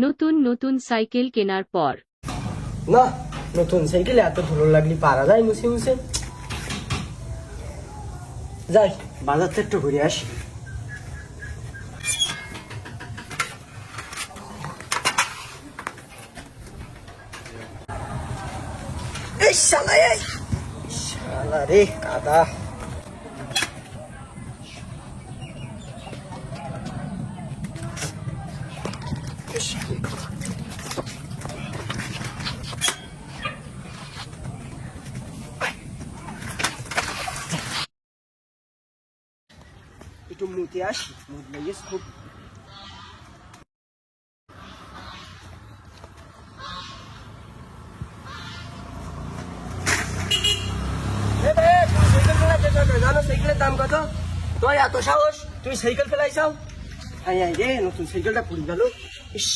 নতুন নতুন সাইকেল কেনার পর না, নতুন সাইকেলে এত ধুলো লাগলি পারা যায় মুছে মুছে। যাই বাজার থেকে একটু ঘুরে আসি। এই শালা রে কাদা। একটু মুতে আসি, মুখ লাগিয়েছে খুব। জানো সাইকেলের দাম কত? তোর এত সাহস, তুমি সাইকেল ফেলাইছাও? হাই হাই রে, নতুন সাইকেলটা পুড়ে গেল। ইস।